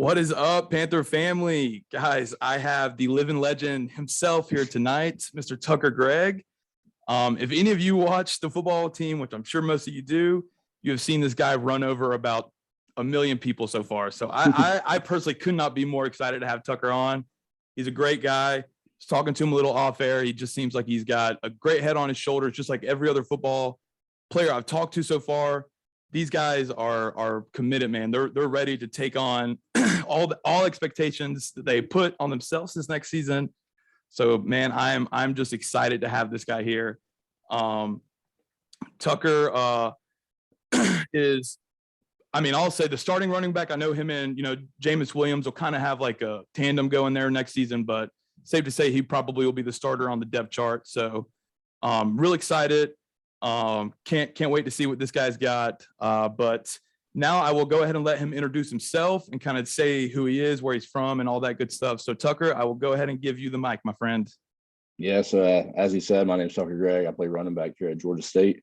What is up, Panther family? Guys, I have the living legend himself here tonight, Mr. Tucker Gregg. If any of you watch the football team, which I'm sure most of you do, you have seen this guy run over about a million people so far. So I personally could not be more excited to have Tucker on. He's a great guy. I was talking to him a little off air. He just seems like he's got a great head on his shoulders, just like every other football player I've talked to so far. These guys are committed, man. They're ready to take on all expectations that they put on themselves this next season. So, man, I'm just excited to have this guy here. Tucker is, I'll say the starting running back. I know him and Jameis Williams will kind of have like a tandem going there next season, but safe to say he probably will be the starter on the depth chart. So, real excited. Can't wait to see what this guy's got. But now I will go ahead and let him introduce himself and kind of say who he is, where he's from, and all that good stuff. So, Tucker, I will go ahead and give you the mic, my friend. Yes, as he said, my name is Tucker Gregg. I play running back here at Georgia State.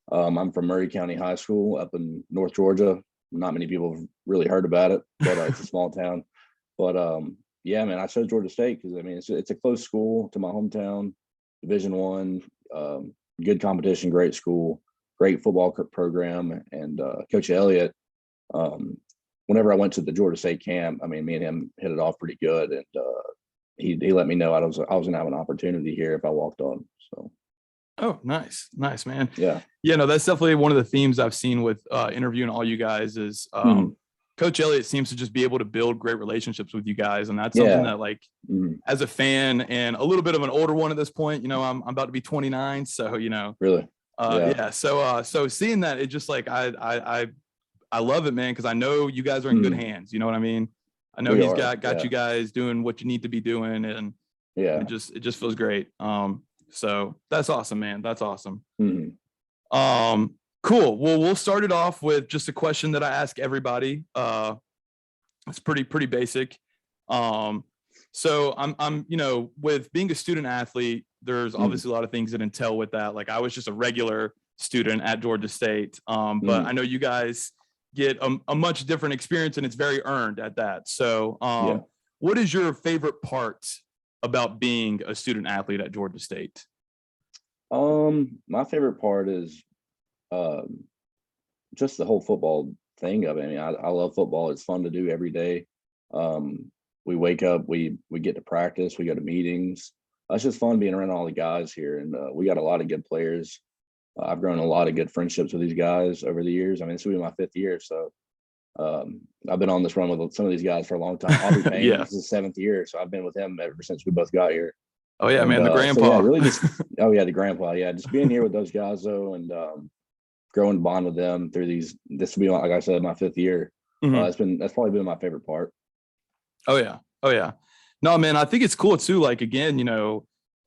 I'm from Murray County High School up in North Georgia. Not many people have really heard about it, but it's a small town. But yeah, man, I chose Georgia State because it's a close school to my hometown, Division I. Good competition, great school, great football program, and Coach Elliott. Whenever I went to the Georgia State camp, me and him hit it off pretty good, and he let me know I was gonna have an opportunity here if I walked on. So, oh, nice, man. Yeah, no, that's definitely one of the themes I've seen with interviewing all you guys is Coach Elliott seems to just be able to build great relationships with you guys, and that's something that, like, as a fan and a little bit of an older one at this point, I'm about to be 29, so really, yeah. So seeing that, it just like I love it, man, because I know you guys are in good hands. You know what I mean? I know he's got you guys doing what you need to be doing, and it just feels great. So that's awesome, man. That's awesome. Cool. Well, we'll start it off with just a question that I ask everybody. It's pretty basic. So I'm with being a student athlete, there's obviously a lot of things that entail with that. Like, I was just a regular student at Georgia State, but I know you guys get a much different experience, and it's very earned at that. So what is your favorite part about being a student athlete at Georgia State? My favorite part is just the whole football thing of it. I love football. It's fun to do every day. We wake up, we get to practice, we go to meetings. It's just fun being around all the guys here, and we got a lot of good players. I've grown a lot of good friendships with these guys over the years. This will be my 5th year, so I've been on this run with some of these guys for a long time. Aubrey Payne, this is his 7th year, so I've been with him ever since we both got here. Oh yeah, and, man, the grandpa. So yeah, really just the grandpa. Yeah, just being here with those guys though, and growing bond with them through these. This will be, like I said, my 5th year. That's probably been my favorite part. Oh yeah. No, man, I think it's cool too. Like, again,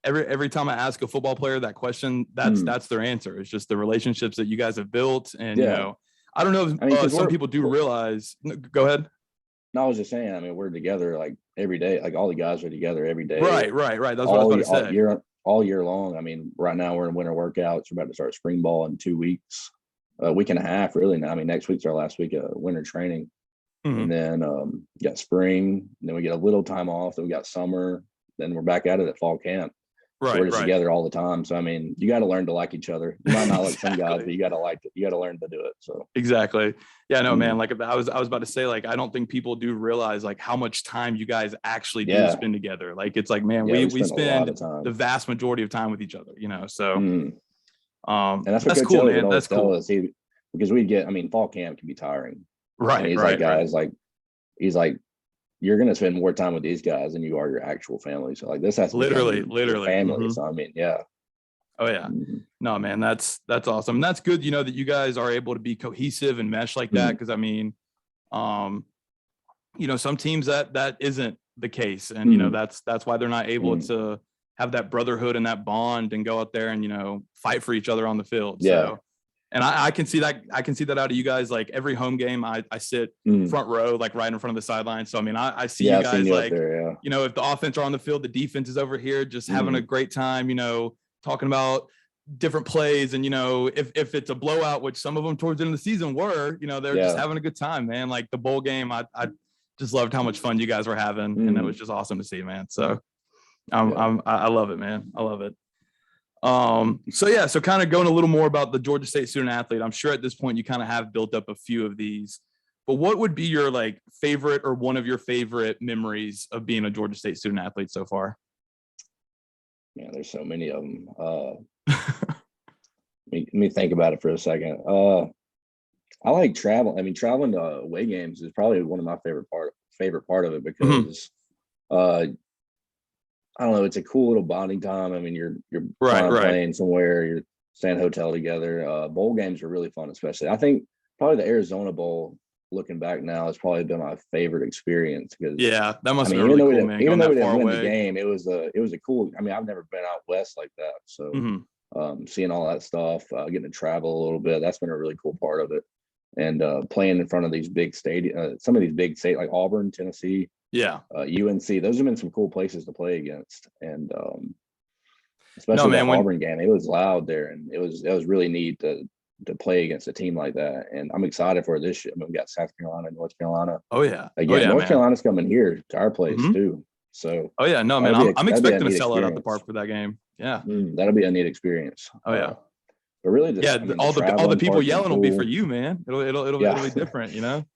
every time I ask a football player that question, that's their answer. It's just the relationships that you guys have built, and I don't know if some people do realize. Go ahead. No, I was just saying. We're together like every day. Like, all the guys are together every day. Right. That's what I was about to say. All year long. Right now we're in winter workouts. We're about to start spring ball in 2 weeks, a week and a half, really. Now, next week's our last week of winter training, and then we got spring. Then we get a little time off. Then we got summer. Then we're back at it at fall camp. Right, so we're just together all the time. So you got to learn to like each other. You might not like some guys, but you got to like it. You got to learn to do it. So exactly. Yeah, no, man. Like, I was about to say, like, I don't think people do realize like how much time you guys actually do spend together. Like, it's like, man, we spend the vast majority of time with each other. So, and that's what Coach cool, man. That's cool. Us. Because we get, fall camp can be tiring. Right. And he's like, guys, like, he's like, you're going to spend more time with these guys than you are your actual family. So, like, this has to literally family. So, yeah. Oh yeah. No, man, that's awesome. And that's good, that you guys are able to be cohesive and mesh like that. Cause some teams that isn't the case. And, that's why they're not able to have that brotherhood and that bond and go out there and, fight for each other on the field. Yeah. So, and I can see that. I can see that out of you guys. Like, every home game, I sit front row, like right in front of the sideline. So, I see you guys like, there, if the offense are on the field, the defense is over here, just having a great time, talking about different plays. And, if it's a blowout, which some of them towards the end of the season were, they're just having a good time, man. Like, the bowl game, I just loved how much fun you guys were having, and it was just awesome to see, man. So I love it, man. I love it. So kind of going a little more about the Georgia State student athlete. I'm sure at this point you kind of have built up a few of these, but what would be your like favorite or one of your favorite memories of being a Georgia State student athlete so far? Yeah, there's so many of them. Let me think about it for a second. I like travel. I mean, traveling to away games is probably one of my favorite part of it because I don't know, it's a cool little bonding time. I mean, you're playing somewhere, you're staying in a hotel together. Bowl games are really fun, especially. I think probably the Arizona Bowl, looking back now, has probably been my favorite experience because that must have been even really though cool, man. Even though we didn't win away. the game, it was a cool. I mean, I've never been out west like that, so seeing all that stuff, getting to travel a little bit, that's been a really cool part of it. And playing in front of these big stadiums, some of these big states like Auburn, Tennessee, UNC, those have been some cool places to play against. And especially the Auburn game, it was loud there, and it was really neat to play against a team like that. And I'm excited for this year. I mean, we got South Carolina, North Carolina. North Carolina's coming here to our place too. So I'm expecting to sell it out the park for that game. Yeah, that'll be a neat experience. But really, all the people yelling will be for you, man. It'll be different, you know.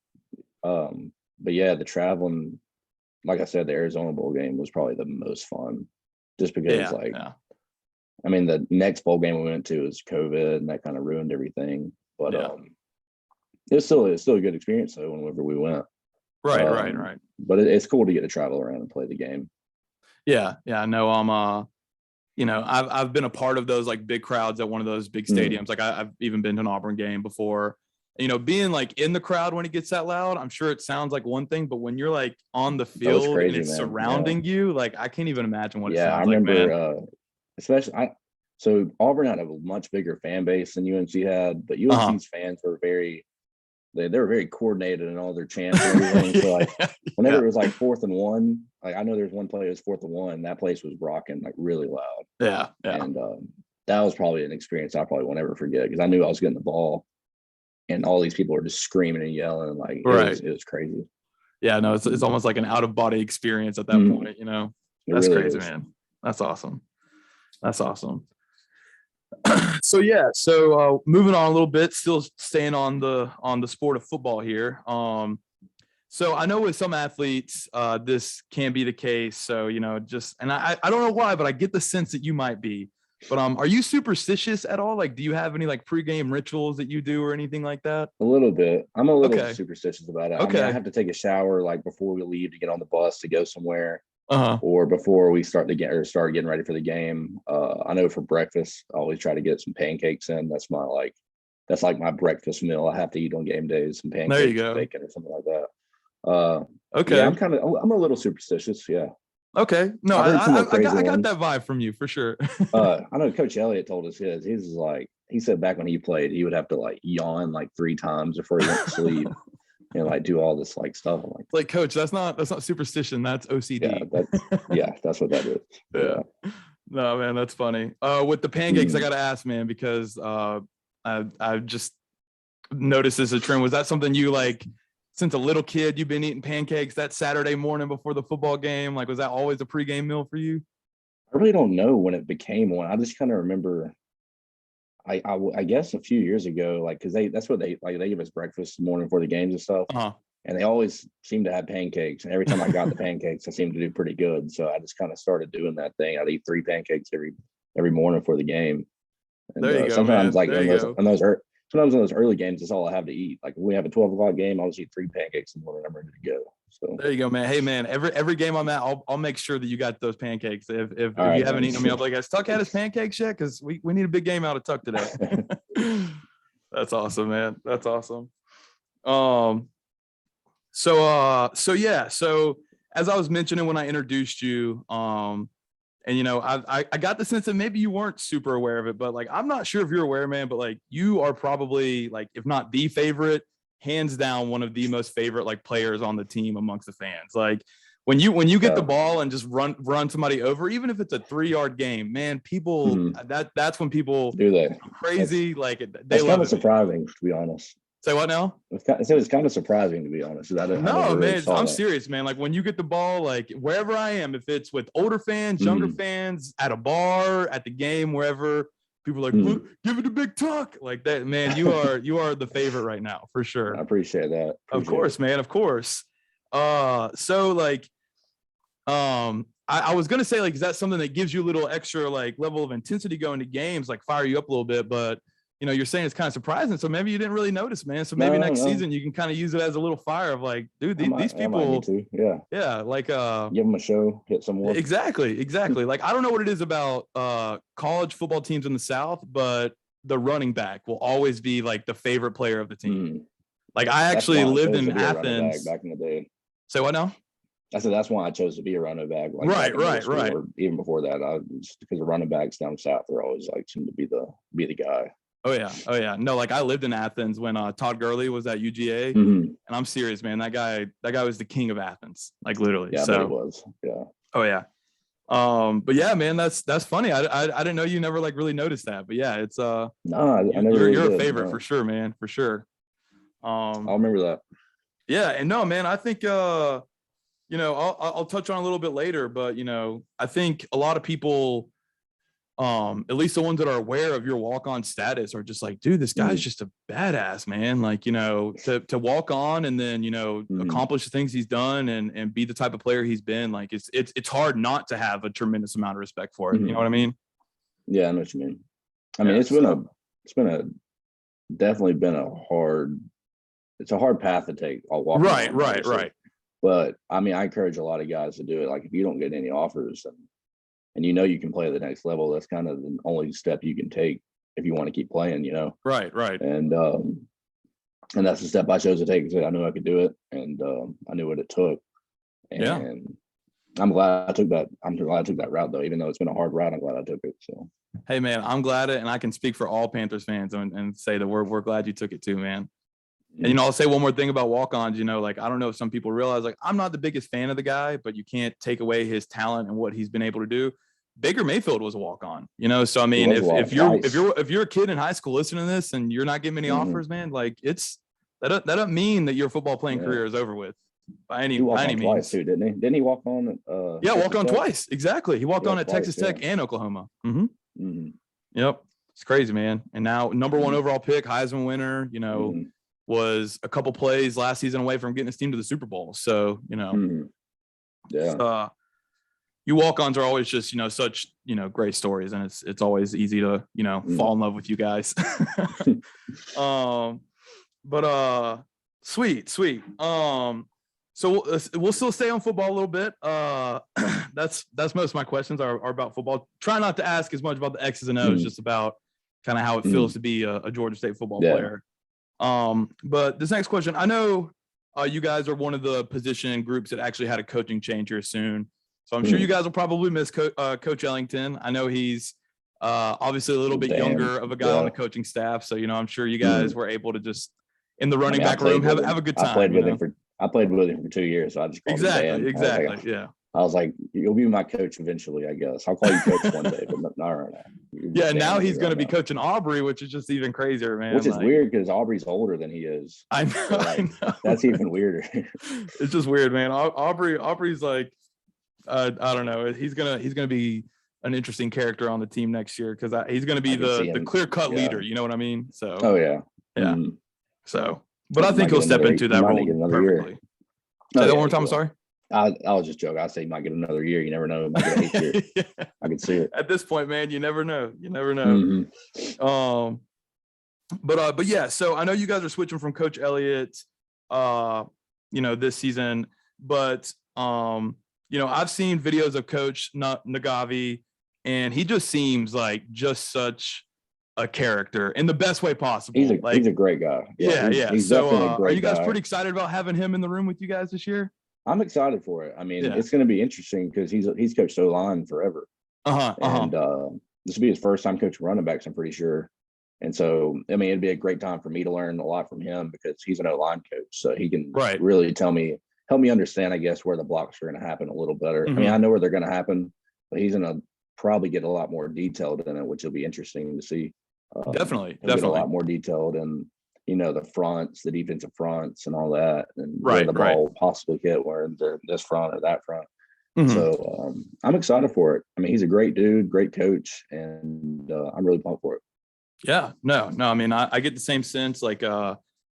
But yeah, the traveling, like I said, the Arizona Bowl game was probably the most fun, just because I mean, the next bowl game we went to was COVID, and that kind of ruined everything. But it's still a good experience though. Whenever we went, right. But it's cool to get to travel around and play the game. Yeah. No, I've been a part of those like big crowds at one of those big stadiums. Like I've even been to an Auburn game before. Being like in the crowd when it gets that loud, I'm sure it sounds like one thing, but when you're like on the field crazy, and it's surrounding you, like I can't even imagine what it sounds like. Yeah, I remember, especially so Auburn had a much bigger fan base than UNC had, but UNC's fans were they were very coordinated in all their chants and everything. So like whenever it was like 4th and 1, like I know there's one play it was 4th and 1, that place was rocking like really loud. Yeah. And that was probably an experience I probably won't ever forget because I knew I was getting the ball, and all these people were just screaming and yelling, and like it was crazy. Yeah, no, it's almost like an out of body experience at that point. That's really crazy, man. That's awesome. So moving on a little bit, still staying on the sport of football here. So I know with some athletes, this can be the case. So, and I don't know why, but I get the sense that you might be. But are you superstitious at all? Like, do you have any like pregame rituals that you do or anything like that? A little bit. I'm a little superstitious about it. Okay. I have to take a shower like before we leave to get on the bus to go somewhere. Or before we start getting ready for the game. I know for breakfast, I always try to get some pancakes in. That's like my breakfast meal. I have to eat on game days, some pancakes, there you go. Bacon or something like that. Okay. Yeah, I'm a little superstitious. Yeah. Okay. No, I got that vibe from you for sure. I know Coach Elliott told us his is like, he said back when he played, he would have to like yawn like 3 times before he went to sleep. And like do all this like stuff. I'm like, Coach, that's not superstition. That's OCD. That's what that is. Yeah. No, man, that's funny. With the pancakes, I got to ask, man, because I just noticed as a trend. Was that something you like since a little kid? You've been eating pancakes that Saturday morning before the football game. Like, was that always a pregame meal for you? I really don't know when it became one. I just kind of remember. I guess a few years ago, like, because they give us breakfast in the morning before the games and stuff, and they always seem to have pancakes. And every time I got the pancakes, I seemed to do pretty good. So I just kind of started doing that thing. I'd eat 3 pancakes every morning for the game. And there you go, sometimes, man. Sometimes in those early games, it's all I have to eat. Like when we have a 12 o'clock game, I'll just eat 3 pancakes in the morning. I'm ready to go. So there you go, man. Hey, man, every game I'm at, I'll make sure that you got those pancakes. If you haven't eaten them, I'll be like, has Tuck had his pancakes yet? Because we need a big game out of Tuck today. That's awesome, man. That's awesome. So as I was mentioning when I introduced you, and I got the sense that maybe you weren't super aware of it, but like I'm not sure if you're aware, man, but like you are probably like, if not the favorite, hands down one of the most favorite like players on the team amongst the fans. Like when you get the ball and just run somebody over, even if it's a 3-yard game, man, people that's when people do that crazy. That's kind of surprising, to be honest. Say what now? It's kind of surprising, to be honest. I No, never really man, saw I'm that. serious, man. Like when you get the ball, like wherever I am, if it's with older fans, younger fans, at a bar, at the game, wherever, people are like, give it a big tuck. Like that, man, you are the favorite right now for sure. I appreciate that. Of course, man, of course. So like, I was gonna say, like, is that something that gives you a little extra like level of intensity going to games, like fire you up a little bit? But you know, you're saying it's kind of surprising, so maybe you didn't really notice, man. So maybe next season you can kind of use it as a little fire of like, dude, these people, I might need to. yeah, like give them a show, hit some more. Exactly. Like I don't know what it is about college football teams in the South, but the running back will always be like the favorite player of the team. Like I actually lived in Athens back in the day. Say what now? I said that's why I chose to be a running back. Like right. Or even before that, just because the running backs down south are always like seem to be the guy. Oh yeah. No, like I lived in Athens when Todd Gurley was at UGA, and I'm serious, man. That guy was the king of Athens, like literally. Yeah, so he was. Yeah. Oh yeah. But yeah, man, that's funny. I didn't know you never like really noticed that, but yeah, it's no, I never you're a favorite for sure, man, for sure. I'll remember that. Yeah, and no, man, I think you know, I'll touch on a little bit later, but you know, I think a lot of people, at least the ones that are aware of your walk-on status, are just like, dude, this guy's just a badass, man. Like, you know, to walk on and then, you know, accomplish the things he's done and be the type of player he's been. Like, it's hard not to have a tremendous amount of respect for it. You know what I mean? Yeah, I know what you mean. I mean, it's definitely been a hard path to take. Right. But I mean, I encourage a lot of guys to do it. Like if you don't get any offers and you know you can play at the next level, that's kind of the only step you can take if you want to keep playing, you know. Right. And that's the step I chose to take because I knew I could do it, and I knew what it took. And I'm glad I took that. I'm glad I took that route, though. Even though it's been a hard route, I'm glad I took it. So, hey, man, I'm glad it, and I can speak for all Panthers fans and say that we're glad you took it too, man. And, you know, I'll say one more thing about walk-ons. You know, like, I don't know if some people realize, like, I'm not the biggest fan of the guy, but you can't take away his talent and what he's been able to do. Baker Mayfield was a walk-on, you know? So, I mean, if you're a kid in high school listening to this and you're not getting any offers, man, like that doesn't mean that your football playing career is over with by any means. Twice too, didn't he? Didn't he walk on? Walked on twice. Exactly. He walked on at Texas Tech and Oklahoma. Yep. It's crazy, man. And now number one overall pick, Heisman winner, you know, was a couple plays last season away from getting his team to the Super Bowl. So, you know, you walk-ons are always just, you know, such, you know, great stories, and it's always easy to, you know, fall in love with you guys. But sweet. So we'll still stay on football a little bit. That's most of my questions are about football. Try not to ask as much about the X's and O's, just about kind of how it feels to be a Georgia State football player. But this next question, I know you guys are one of the position groups that actually had a coaching change here soon. So I'm sure you guys will probably miss Coach Ellington. I know he's obviously a little bit younger of a guy on the coaching staff. So, you know, I'm sure you guys were able to just in the running back room have a good time. I played with him for 2 years. So I just called him Dan. Yeah. I was like, you'll be my coach eventually, I guess. I'll call you coach one day, but not right now. Yeah, and now he's going to be coaching Aubrey, which is just even crazier, man. Which is weird because Aubrey's older than he is. I know. So I know. That's even weirder. It's just weird, man. Aubrey's like, I don't know. He's gonna be an interesting character on the team next year because he's going to be the clear-cut leader. You know what I mean? So. Oh yeah. Yeah. So, but I think he'll step into that role perfectly. Say that one more time. I'm sorry. I was just joking. I say he might get another year. You never know. He might get 8 years. I can see it. At this point, man, you never know. But yeah. So I know you guys are switching from Coach Elliott, you know, this season. But you know, I've seen videos of Coach Nagavi, and he just seems like just such a character in the best way possible. He's a great guy. Yeah. He's so definitely a great are you guys guy. pretty excited about having him in the room with you guys this year? I'm excited for it. I mean, it's going to be interesting because he's coached O-line forever. And this will be his first time coaching running backs, I'm pretty sure. And so, I mean, it'd be a great time for me to learn a lot from him because he's an O-line coach. So he can really help me understand, I guess, where the blocks are going to happen a little better. I mean, I know where they're going to happen, but he's going to probably get a lot more detailed in it, which will be interesting to see. Definitely. Get a lot more detailed. And the fronts, the defensive fronts, and all that, and where Right, the right. ball possibly hit, where they're this front or that front. Mhm. So I'm excited for it. I mean, he's a great dude, great coach, and I'm really pumped for it. Yeah, no. I mean, I get the same sense, like,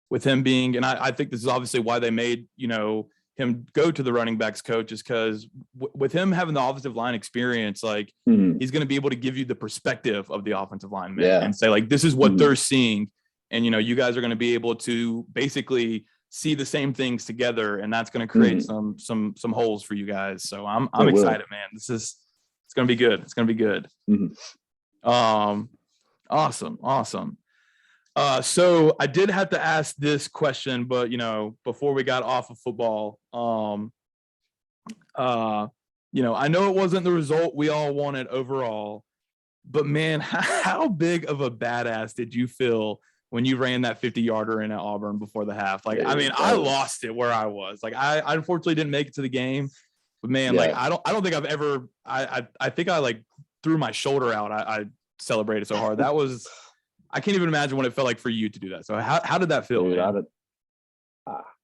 with him being, and I think this is obviously why they made, him go to the running backs coach, is because with him having the offensive line experience, like, Mhm. he's going to be able to give you the perspective of the offensive lineman Yeah. and say, like, this is what Mhm. they're seeing. And, you guys are going to be able to basically see the same things together, and that's going to create some holes for you guys. So I'm It will. excited, man. It's going to be good. It's going to be good. Mhm. Awesome. So I did have to ask this question, but before we got off of football, I know it wasn't the result we all wanted overall, but man, how big of a badass did you feel when you ran that 50-yarder in at Auburn before the half? Like, Dude, I mean, I lost it where I was. Like, I unfortunately didn't make it to the game, but man, like, Yeah. I don't think I've ever. I think I like threw my shoulder out. I celebrated so hard. That was. I can't even imagine what it felt like for you to do that. So how did that feel, Dude, man?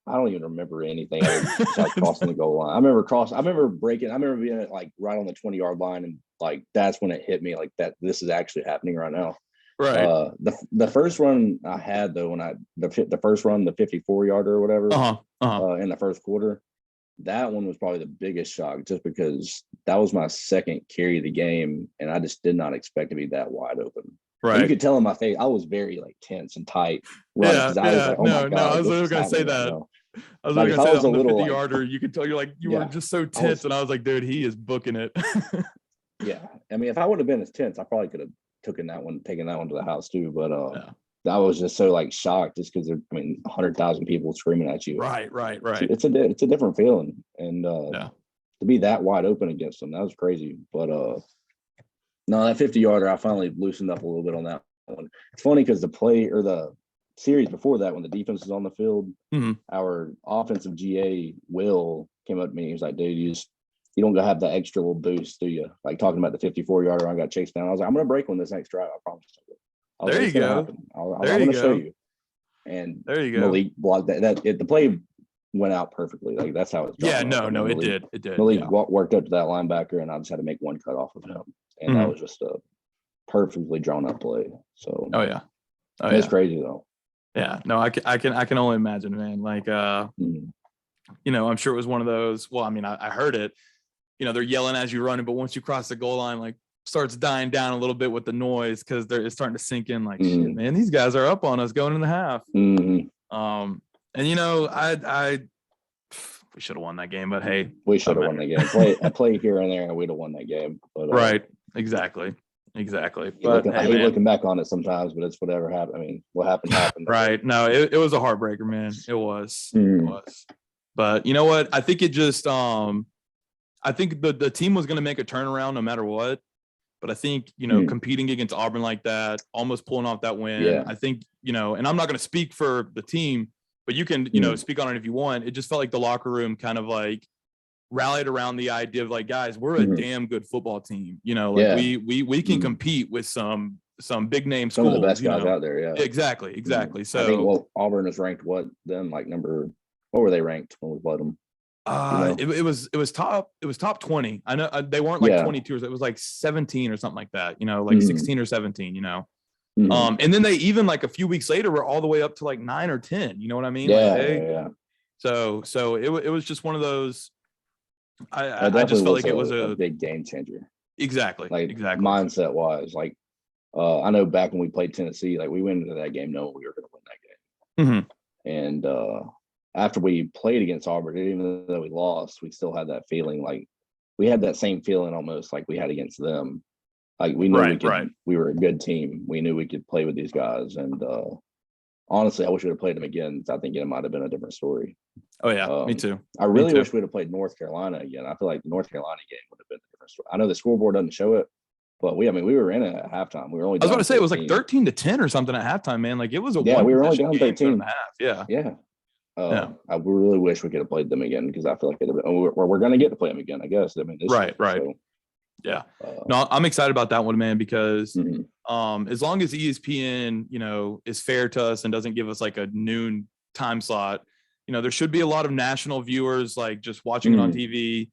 I don't even remember anything other than besides crossing the goal line. I remember breaking. I remember being at like right on the 20-yard line, and like that's when it hit me like that. This is actually happening right now. Right. The first run I had though, when the first run, the 54-yarder or whatever, in the first quarter, that one was probably the biggest shock, just because that was my second carry of the game, and I just did not expect to be that wide open. And you Right. could tell in my face, I was very like tense and tight running, because I was Yeah. like, "Oh my No, I god, was this literally is gonna say happening right that. now." I was Like literally if gonna I say that was a on the little 50-yarder, you could tell you were yeah, just so I was tense, and I was like, dude, he is booking it. yeah. I mean, if I would have been as tense, I probably could have taken that one to the house too. But Yeah. I was just so like shocked, just because 100,000 people screaming at you. Right. It's a different feeling, and Yeah. to be that wide open against them, that was crazy. But no, that 50-yarder, I finally loosened up a little bit on that one. It's funny because the series before that, when the defense was on the field, Mhm. our offensive GA Will came up to me. He was like, "Dude, you don't have that extra little boost, do you?" Like talking about the 54-yarder, I got chased down. I was like, "I'm gonna break on this next drive. I promise." I was There like, you "It's gonna go. happen. I'm There you gonna show go. you." And There you go. Malik blocked the play went out perfectly. Like that's how it's drawn Yeah. up. No, it Malik, did. It did. Malik Yeah. worked up to that linebacker, and I just had to make one cut off of him, and that Mhm. was just a perfectly drawn up play. So Oh yeah. it's crazy though. Yeah. No, I can only imagine, man. Like, Mhm. I'm sure it was one of those. Well, I mean, I heard it. They're yelling as you're running, but once you cross the goal line, like, starts dying down a little bit with the noise, because it's starting to sink in. Like, shit, man, these guys are up on us going in the half. Mhm. And I we should have won that game, but hey, We should have won the game. A play here and there, and we'd have won that game. But right, exactly. But I hey, hate man. looking back on it sometimes, but it's whatever happened. I mean, what happened happened. Right. No, it was a heartbreaker, man. It was. It Mhm. was. But you know what? I think it just I think the team was going to make a turnaround no matter what. But I think, competing against Auburn like that, almost pulling off that win, Yeah. I think, and I'm not going to speak for the team, but you can, speak on it if you want. It just felt like the locker room kind of like rallied around the idea of like, guys, we're a damn good football team. Like we can compete with some big name schools. Some of the best guys out there. Yeah. Exactly. So I think Auburn is ranked what were they ranked when we played them? It was top 20. I know they weren't like 22, it was like 17 or something like that, like 16 or 17, and then they even like a few weeks later were all the way up to like 9 or 10, you know what I mean? Yeah. So it was just one of those. I just felt like it was a big game changer. Exactly. Mindset wise. Like I know back when we played Tennessee, like we went into that game knowing we were going to win that game. And after we played against Auburn, even though we lost, we still had that feeling. Like we had that same feeling almost like we had against them. Like we knew we were a good team. We knew we could play with these guys. And honestly, I wish we'd have played them again. I think it might have been a different story. Oh yeah, me too. I really wish we'd have played North Carolina again. I feel like the North Carolina game would have been a different story. I know the scoreboard doesn't show it, but we were in it at halftime. We were only. I was about to say 13. it was like 13-10 or something at halftime, man. Like it was we were only down 13 in the half. Yeah. I really wish we could have played them again, because I feel like we're going to get to play them again, I guess. I mean, right. Yeah. No, I'm excited about that one, man, because Mhm. as long as ESPN, is fair to us and doesn't give us like a noon time slot, there should be a lot of national viewers like just watching it on Mhm. TV.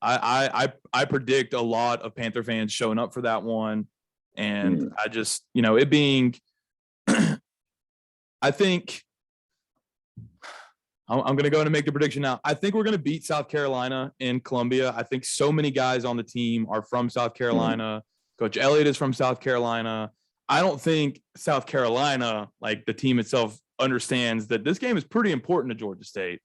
I predict a lot of Panther fans showing up for that one. And Mhm. I just, it being, I think I'm going to go in and make the prediction now. I think we're going to beat South Carolina in Columbia. I think so many guys on the team are from South Mhm. Carolina. Coach Elliott is from South Carolina. I don't think South Carolina, like the team itself, understands that this game is pretty important to Georgia State.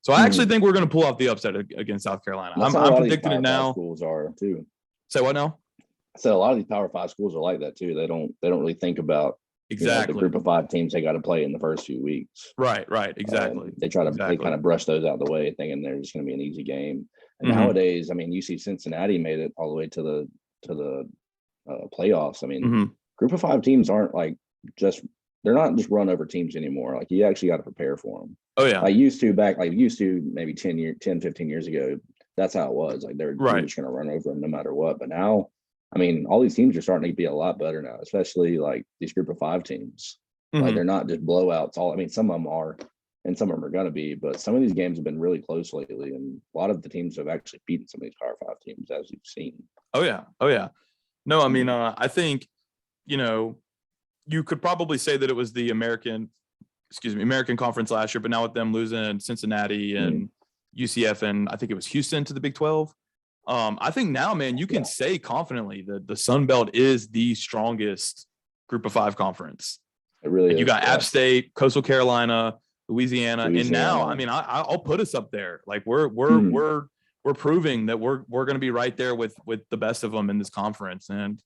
So I actually Mhm. think we're going to pull off the upset against South Carolina. That's I'm, how a I'm lot of these predicting it Power Five now. schools are too. Say what now? I said a lot of these Power Five schools are like that too. They don't really think about the Exactly. group of five teams they got to play in the first few weeks. Right. Exactly. They kind Exactly. of brush those out of the way, thinking they're just going to be an easy game. And Mm-hmm. nowadays, I mean, you see Cincinnati made it all the way to the playoffs. I mean, Mm-hmm. group of five teams aren't like just they're not just run over teams anymore. Like you actually got to prepare for them. Oh, yeah. Used to maybe 15 years ago. That's how it was. Like you're Right. just going to run over them no matter what. But now, I mean, all these teams are starting to be a lot better now, especially like these group of five teams. Like Mm-hmm. they're not just blowouts. I mean, some of them are, and some of them are going to be. But some of these games have been really close lately, and a lot of the teams have actually beaten some of these Power Five teams, as you've seen. Oh, yeah. Oh, yeah. No, I mean, I think, you could probably say that it was the American Conference last year, but now with them losing Cincinnati and UCF and I think it was Houston to the Big 12. I think now, man, you can say confidently that the Sun Belt is the strongest group of five conference. It really Like you is. got App State, Coastal Carolina, Louisiana, and now, I Louisiana. mean, I'll put us up there. Like we're Mhm. proving that we're going to be right there with the best of them in this conference. And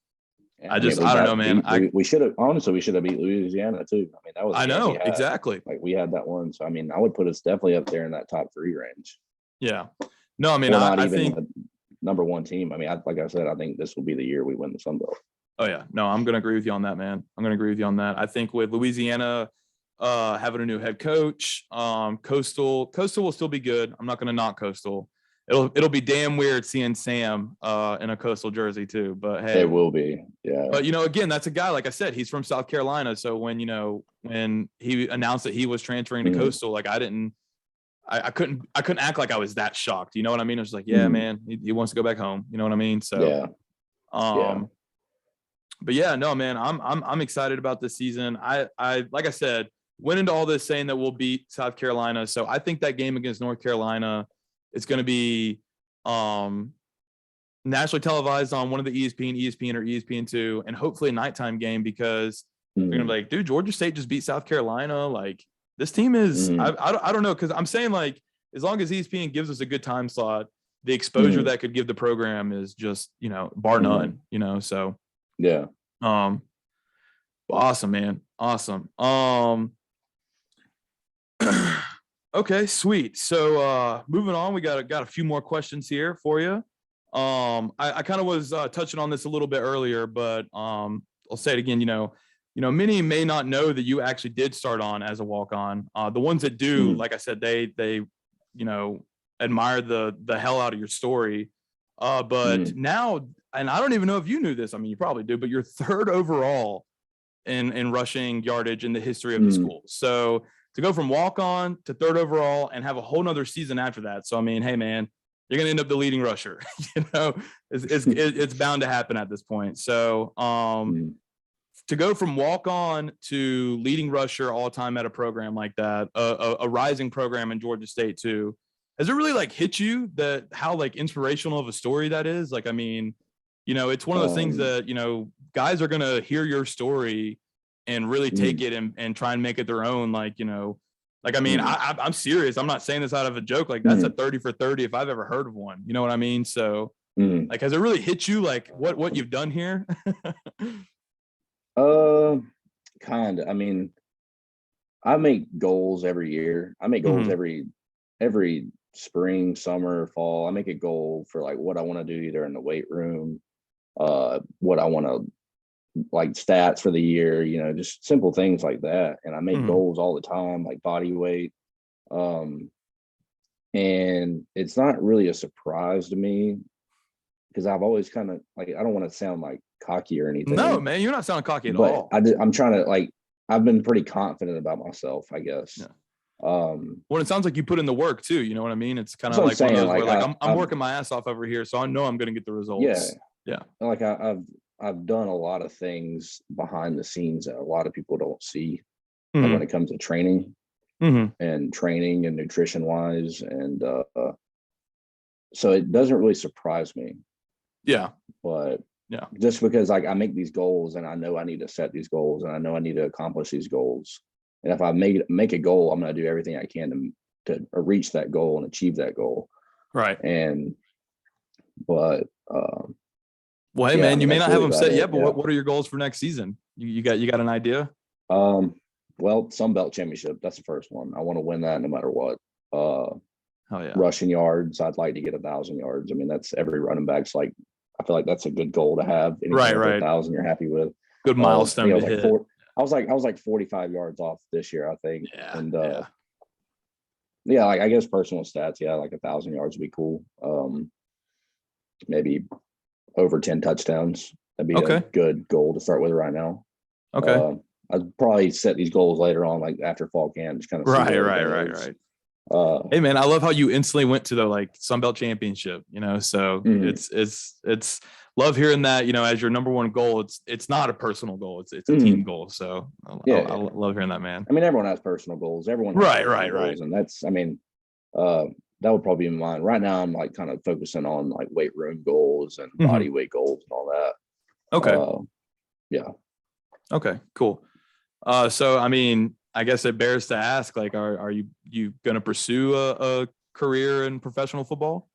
Yeah, I I mean, just, we I don't know, got man. beat. We should have honestly. We should have beat Louisiana too. I mean, that was a I game we know had. exactly. Like we had that one. So I mean, I would put us definitely up there in that top three range. Yeah. No, I mean, Or not I even think, the number one team. I mean, like I said, I think this will be the year we win the Sun Belt. oh yeah, no, I'm going to agree with you on that, man. I'm going to agree with you on that. I think with Louisiana having a new head coach, Coastal will still be good. I'm not going to knock Coastal. It'll be damn weird seeing Sam in a Coastal jersey too. But hey, It will be. Yeah. but again, that's a guy, like I said, he's from South Carolina. So when he announced that he was transferring to Coastal, like I couldn't act like I was that shocked. You know what I mean? I was like, yeah, man, he wants to go back home. You know what I mean? So Yeah. Yeah. But yeah, no, man, I'm excited about this season. I like I said, went into all this saying that we'll beat South Carolina. So I think that game against North Carolina is going to be nationally televised on one of the ESPN or ESPN2, and hopefully a nighttime game because they're gonna be like, dude, Georgia State just beat South Carolina. Like this team is, I don't know, because I'm saying like as long as ESPN gives us a good time slot, the exposure that could give the program is just bar none. So yeah. Awesome, man, awesome. Okay, sweet. So moving on, we got a few more questions here for you. I kind of was touching on this a little bit earlier, but I'll say it again. Many may not know that you actually did start on as a walk-on. The ones that do, like I said, they admire the hell out of your story. But now, and I don't even know if you knew this. I mean, you probably do, but you're third overall in rushing yardage in the history of the school. So to go from walk-on to third overall and have a whole nother season after that. So I mean, hey man, you're going to end up the leading rusher. It's bound to happen at this point. So to go from walk-on to leading rusher all time at a program like that, a rising program in Georgia State too, has it really like hit you that how like inspirational of a story that is? Like, I mean, it's one of those things that, guys are going to hear your story and really take it and try and make it their own. Like, I mean, I'm serious. I'm not saying this out of a joke. Like that's a 30 for 30 if I've ever heard of one. You know what I mean? So like, has it really hit you like what you've done here? Kind of. I mean, I make goals every year. I make goals every spring, summer, fall. I make a goal for like what I want to do either in the weight room, what I want to like stats for the year, just simple things like that. And I make goals all the time, like body weight. And it's not really a surprise to me because I've always kind of like, I don't want to sound like cocky or anything. No, man, you're not sounding cocky at but all. I'm trying to like, I've been pretty confident about myself, I guess. Yeah. Well, it sounds like you put in the work too. You know what I mean? It's kind of like one of those like, where like I'm working my ass off over here, so I know I'm going to get the results. Yeah. Like I've done a lot of things behind the scenes that a lot of people don't see like when it comes to training and nutrition wise. And so it doesn't really surprise me. Yeah. But just because like I make these goals and I know I need to set these goals and I know I need to accomplish these goals. And if I make a goal, I'm going to do everything I can to reach that goal and achieve that goal. Right. But well, hey man, you may not have them set yet, but what are your goals for next season? You got an idea? Well, Sun Belt Championship, that's the first one. I want to win that no matter what. Oh yeah. Rushing yards, I'd like to get 1,000 yards. I mean, that's every running back's like, I feel like that's a good goal to have. Right. 1,000 you're happy with. Good milestone to hit. I was like 45 yards off this year, I think. Yeah. And like I guess personal stats, like 1,000 yards would be cool. Maybe over 10 touchdowns. That'd be a good goal to start with right now. Okay. I'd probably set these goals later on, like after fall camp, just kind of right. Hey man, I love how you instantly went to the like Sun Belt Championship, you know. So it's love hearing that, you know, as your number one goal. It's not a personal goal, it's a team goal. So I love hearing that, man. I mean, everyone has personal goals. Everyone has goals, and that's, I mean, that would probably be mine. Right now, I'm like kind of focusing on like weight room goals and body weight goals and all that. Okay. Yeah. Okay, cool. So I mean, I guess it bears to ask, like, are you going to pursue a career in professional football?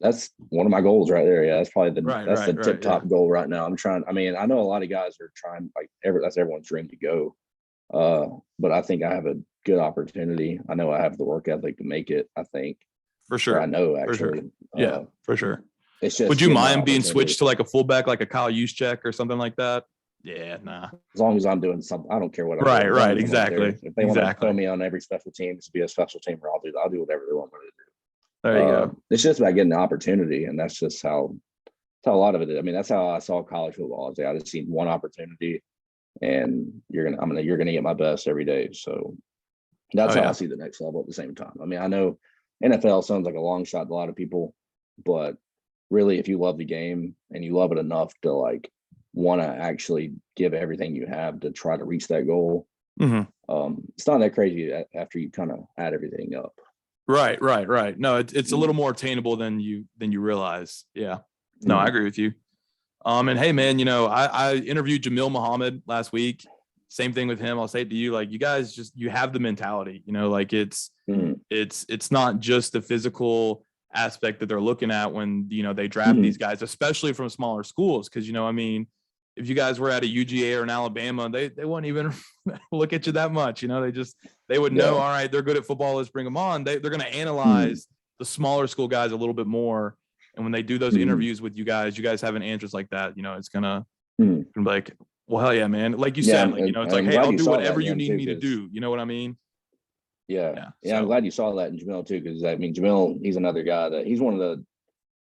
That's one of my goals right there. Yeah, that's probably the tip top goal right now. I'm trying. I mean, I know a lot of guys are trying, like that's everyone's dream to go. But I think I have a good opportunity. I know I have the work ethic to make it. I think for sure. I know actually. For sure. It's just. Would you mind being switched to like a fullback, like a Kyle Juszczyk or something like that? Yeah, nah. As long as I'm doing something, I don't care what. Right, exactly. If they want to throw me on every special team to be a special teamer, I'll do whatever they want me to do. There you go. It's just about getting the opportunity, and that's just how a lot of it is. I mean, that's how I saw college football. I just seen one opportunity, and you're gonna get my best every day. So that's how I see the next level at the same time. I mean, I know NFL sounds like a long shot to a lot of people, but really, if you love the game and you love it enough to like want to actually give everything you have to try to reach that goal, it's not that crazy after you kind of add everything up. Right. No, it's a little more attainable than you realize. Yeah. No, I agree with you. And hey, man, you know, I interviewed Jamil Muhammad last week. Same thing with him. I'll say it to you, like, you guys you have the mentality, you know, like it's not just the physical aspect that they're looking at when, you know, they draft these guys, especially from smaller schools. Cause, you know, I mean, if you guys were at a UGA or an Alabama, they wouldn't even look at you that much. You know, they would know, all right, they're good at football, let's bring them on. They're going to analyze the smaller school guys a little bit more. And when they do those interviews with you guys having answers like that, you know, it's going to be like, well, hell yeah, man. Like you said, like, you know, it's like, hey, I'll do whatever you need me to do. You know what I mean? Yeah. I'm glad you saw that in Jamil too. Cause I mean, Jamil, he's another guy that he's one of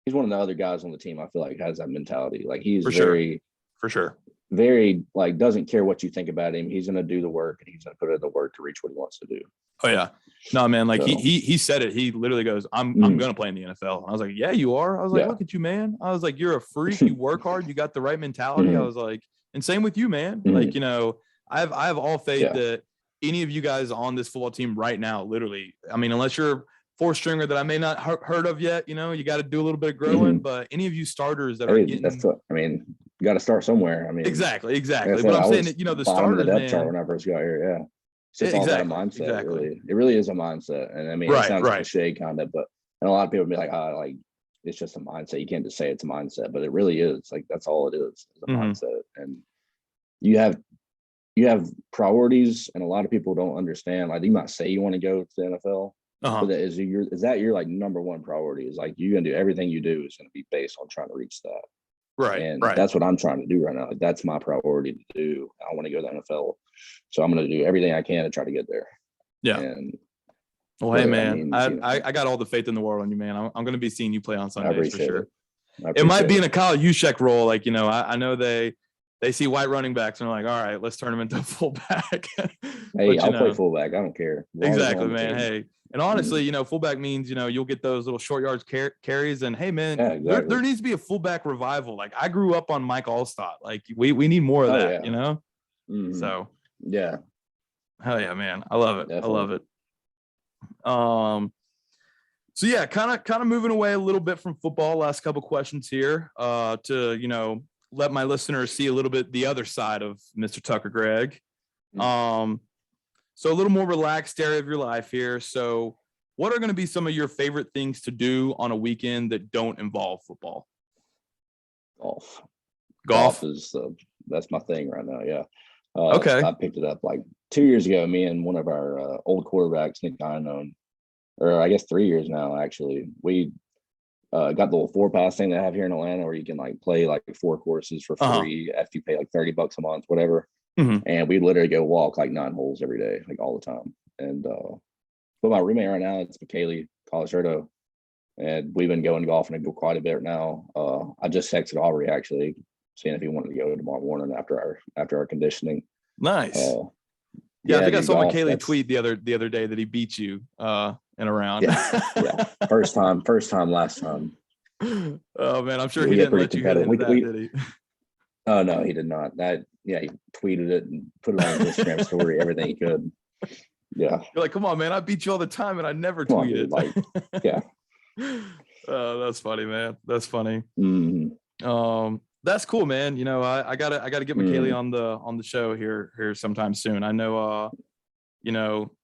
the other guys on the team. I feel like has that mentality. Like he's for sure. Very like doesn't care what you think about him. He's gonna do the work and he's gonna put in the work to reach what he wants to do. Oh yeah. No, man, like he said it. He literally goes, I'm gonna play in the NFL. And I was like, yeah, you are. I was like, look at you, man. I was like, you're a freak, you work hard, you got the right mentality. I was like, and same with you, man. Like, you know, I have all faith that any of you guys on this football team right now, literally, I mean, unless you're a fourth stringer that I may not heard of yet, you know, you got to do a little bit of growing, but any of you starters that are getting, I mean, you got to start somewhere. I mean, exactly. But I'm saying that, you know, the starters, of the depth chart when I first got here. Yeah. It's just all about a mindset. Really. It really is a mindset. And I mean, it sounds cliche kind of, but, and a lot of people be like, like, it's just a mindset. You can't just say it's a mindset, but it really is. Like, that's all it is a mindset. And you have priorities, and a lot of people don't understand. Like, you might say you want to go to the NFL, but is that your like number one priority? Is like, you're gonna do everything you do is gonna be based on trying to reach that. And that's what I'm trying to do right now. Like, that's my priority to do. I want to go to the NFL, so I'm gonna do everything I can to try to get there. Yeah. And well, hey man, I got all the faith in the world on you, man. I'm gonna be seeing you play on Sundays for sure. It might be in a Kyle Juszczyk role. Like, I know they see white running backs and they're like, all right, let's turn him into a fullback. Hey, I'll play fullback. I don't care. Exactly, man. Hey, and honestly, fullback means, you'll get those little short yards carries. And hey, man, yeah, exactly. there needs to be a fullback revival. Like, I grew up on Mike Allstott. Like, we need more of that, So yeah. Hell yeah, man. I love it. Definitely. I love it. So yeah, kind of moving away a little bit from football. Last couple questions here, to let my listeners see a little bit the other side of Mr. Tucker Gregg. So a little more relaxed area of your life here. So what are going to be some of your favorite things to do on a weekend that don't involve football? Golf is that's my thing right now. Yeah. Okay. I picked it up like 2 years ago. Me and one of our old quarterbacks, Nick Dinon, or I guess 3 years now, actually. We got the little 4-pass thing they have here in Atlanta where you can like play like 4 courses for free after you pay like $30 a month, whatever. And we literally go walk like 9 holes every day, like all the time. And but my roommate right now, it's McKaylee Colascerto, and we've been going golfing quite a bit now. I just texted Aubrey actually, seeing if he wanted to go tomorrow morning after our conditioning. Nice. Yeah, I think I saw McKaylee tweet the other day that he beat you in a round. Yeah. First time, last time. Oh man, I'm sure he didn't let you get into that, did he? Oh no, he did not. He tweeted it and put it on his Instagram story, everything he could. Yeah. You're like, come on, man, I beat you all the time and I never tweeted. Yeah. That's funny, man. That's funny. Mm-hmm. That's cool, man. I gotta get McKaylee on the show here sometime soon. I know,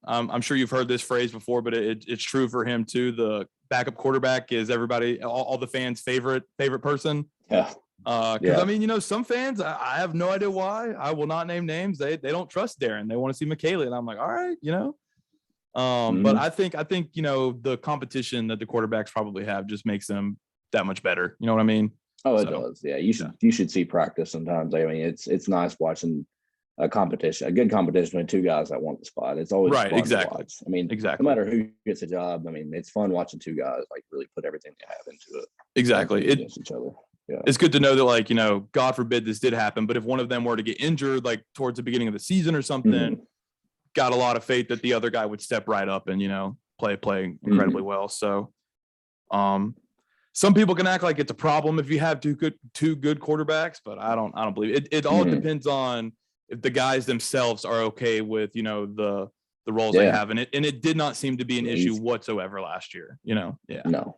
I'm sure you've heard this phrase before, but it's true for him too. The backup quarterback is everybody, all the fans' favorite person. Yeah. Because I mean, some fans, I have no idea why. I will not name names. They don't trust Darren. They want to see McKaylee, and I'm like, all right, But I think the competition that the quarterbacks probably have just makes them that much better. You know what I mean? Oh, it does. Yeah, you should see practice sometimes. I mean, it's nice watching a good competition between 2 guys that want the spot. It's always right. Fun Exactly. To watch. I mean, exactly. No matter who gets a job, I mean, it's fun watching 2 guys like really put everything they have into it. Exactly. Against each other. Yeah. It's good to know that, God forbid this did happen, but if one of them were to get injured, like towards the beginning of the season or something, got a lot of faith that the other guy would step right up and, play incredibly well. So, some people can act like it's a problem if you have two good quarterbacks, but I don't believe it. It all depends on if the guys themselves are okay with, the roles they have. And it did not seem to be an issue whatsoever last year, Yeah. No.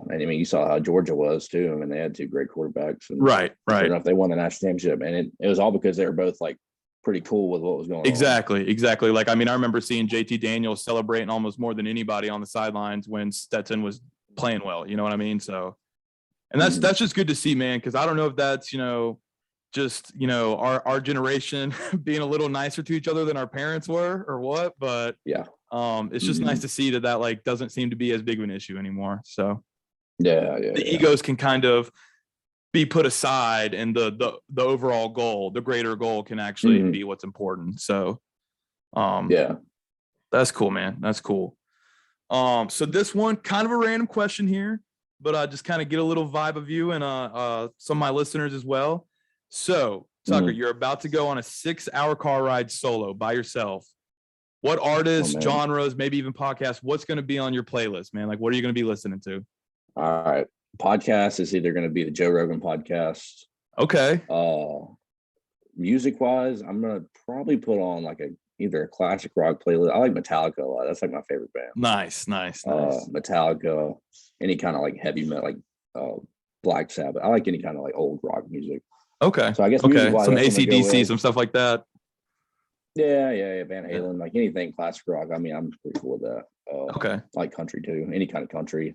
And I mean, you saw how Georgia was too. I mean, they had 2 great quarterbacks. And right. Sure enough, they won the national championship. And it was all because they were both like pretty cool with what was going on. Exactly. Like, I mean, I remember seeing JT Daniels celebrating almost more than anybody on the sidelines when Stetson was playing well. You know what I mean? So, and that's just good to see, man. Cause I don't know if that's, just, our generation being a little nicer to each other than our parents were or what, but it's just nice to see that like doesn't seem to be as big of an issue anymore. So the egos can kind of be put aside, and the overall goal, the greater goal, can actually be what's important. So that's cool, man. That's cool. So this one, kind of a random question here, but I just kind of get a little vibe of you and some of my listeners as well. So Tucker, you're about to go on a 6-hour car ride solo by yourself. What artists, genres, maybe even podcasts, what's going to be on your playlist, man? Like, what are you going to be listening to? All right. Podcast is either going to be the Joe Rogan podcast. Okay. Music wise, I'm going to probably put on like either a classic rock playlist. I like Metallica a lot. That's like my favorite band. Nice. Metallica, any kind of like heavy metal, like Black Sabbath. I like any kind of like old rock music. Okay. So I guess some AC/DC, some stuff like that. Yeah. Van Halen, like anything classic rock. I mean, I'm pretty cool with that. Okay. I like country too. Any kind of country.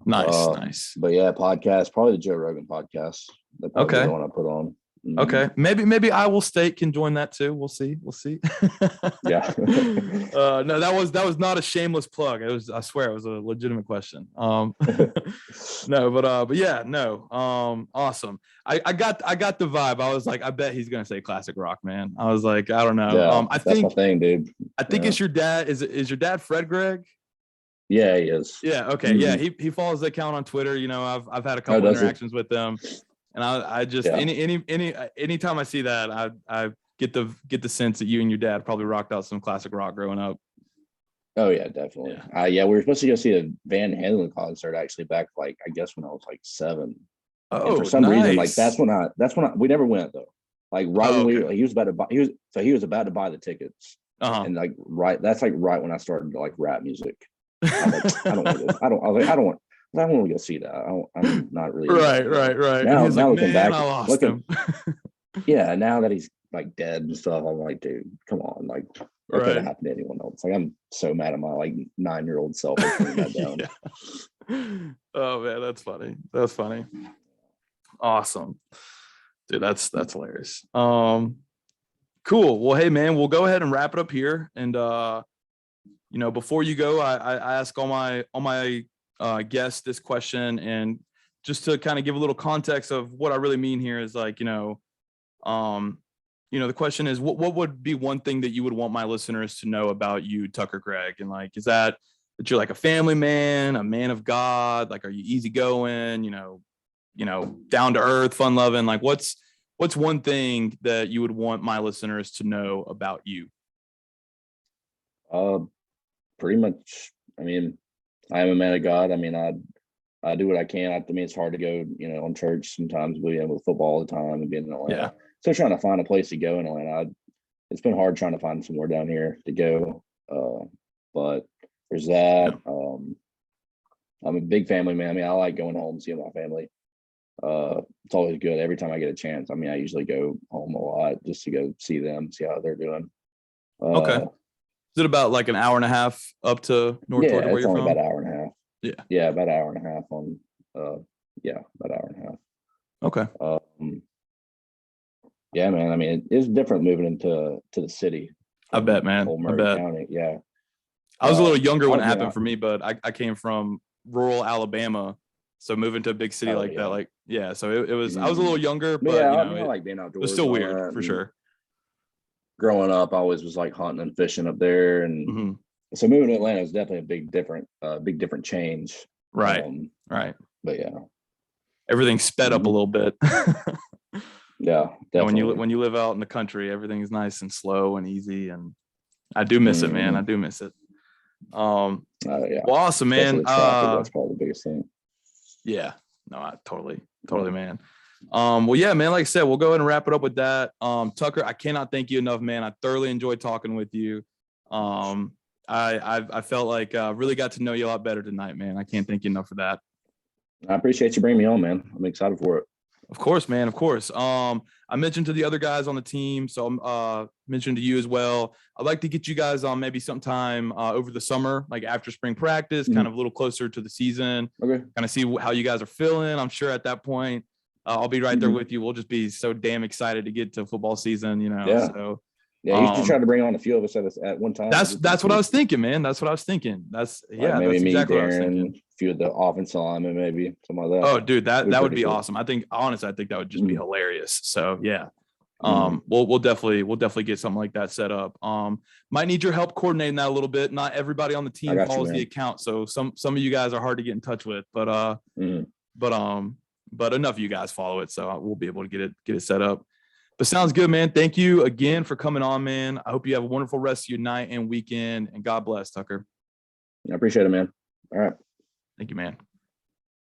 Nice. But yeah, podcast, probably the Joe Rogan podcast. That's probably the one I put on. Okay. Maybe Iowa State can join that too. We'll see. Yeah. No, that was not a shameless plug. I swear it was a legitimate question. No, but yeah, no. Awesome. I got the vibe. I was like, I bet he's gonna say classic rock, man. I was like, I don't know. Yeah, that's my thing, dude. I think it's your dad. Is your dad Fred Gregg? Yeah, he is. Yeah. Okay. Yeah. Mhm. He follows the account on Twitter. You know, I've had a Oh, couple does he? interactions with them, and I just Yeah. anytime I see that, I get the sense that you and your dad probably rocked out some classic rock growing up. Oh yeah, definitely. Yeah. Yeah, we were supposed to go see a Van Halen concert actually back like I guess when I was like 7. And for Oh, some reason, like nice. we never went though. Like right Oh, when okay. he was about to buy he was about to buy the tickets. Uh-huh. And like that's like right when I started to like rap music. I was like, I don't want to. I was like, I don't want to go see that. I'm not really into that Right, anymore. right, right. And he was like, Looking man, back, I lost him. yeah, now that he's like dead and stuff, I'm like, dude, come on, like that could have Right. happened to anyone else. Like I'm so mad at my like 9-year-old self for turning that down. Yeah. Oh man, that's funny. That's funny. Awesome. Dude, that's hilarious. Cool. Well, hey man, we'll go ahead and wrap it up here. And you know, before you go, I ask all my guests this question, and just to kind of give a little context of what I really mean here is like, the question is what would be one thing that you would want my listeners to know about you, Tucker Gregg? And like, is that you're like a family man, a man of God? Like, are you easygoing, down to earth, fun loving? Like what's one thing that you would want my listeners to know about you? Uh, Pretty much. I mean, I am a man of God. I mean, I do what I can. I mean, it's hard to go, on church sometimes, being with football all the time and being in Yeah. Atlanta. Still trying to find a place to go in Atlanta. It's been hard trying to find somewhere down here to go. But there's that. I'm a big family man. I mean, I like going home and seeing my family. It's always good every time I get a chance. I mean, I usually go home a lot just to go see them, see how they're doing. Okay. Is it about like an hour and a half up to North Yeah, Georgia where it's you're only about from? an hour and a half. Yeah. Yeah, about an hour and a half on. About an hour and a half. Okay. Yeah, man. I mean, it's different moving into the city. I bet, man. Old I Murray bet. County. Yeah. I was a little younger I when it was happened for me, but I came from rural Alabama. So moving to a big city Oh like that, yeah. like, yeah. So it was, I was a Mhm. little younger, But but yeah, I mean, I it like being was outdoors still and all weird that. for And sure. growing up, I always was like hunting and fishing up there, and Hmm. so moving to Atlanta was definitely a big different change. Right. Right. But yeah. Everything's sped up a Mhm. little bit. Yeah, And definitely. when you live out in the country, everything's nice and slow and easy. And I do miss it, man. I Mhm. do miss it. Yeah, Well, awesome, man. especially the traffic. That's probably the biggest thing. Yeah, no, I totally, Yeah. man. Well, yeah, man, like I said, we'll go ahead and wrap it up with that. Tucker, I cannot thank you enough, man. I thoroughly enjoyed talking with you. I felt like really got to know you a lot better tonight, man. I can't thank you enough for that. I appreciate you bringing me on, man. I'm excited for it. Of course, man. Of course. I mentioned to the other guys on the team, so I'm mentioned to you as well. I'd like to get you guys on maybe sometime over the summer, like after spring practice, kind Mhm. of a little closer to the season, Okay. kind of see how you guys are feeling. I'm sure at that point, I'll be right there Mhm. with you. We'll just be so damn excited to get to football season, Yeah. So Yeah, you should try to bring on a few of us at one time. that's what I was thinking, man. That's what I was thinking. That's Like maybe that's me, exactly what I was thinking. Darren, a few of the offensive linemen, maybe something like that. Oh, dude, that would Pretty be cool. awesome. I think honestly, I think that would just be Mhm. hilarious. So yeah. Mhm. We'll definitely get something like that set up. Might need your help coordinating that a little bit. Not everybody on the I team got you, follows the man. account, so some of you guys are hard to get in touch with, Mhm. but enough of you guys follow it, so we'll be able to get it set up. But sounds good, man. Thank you again for coming on, man. I hope you have a wonderful rest of your night and weekend, and God bless, Tucker. I appreciate it, man. All right. Thank you, man.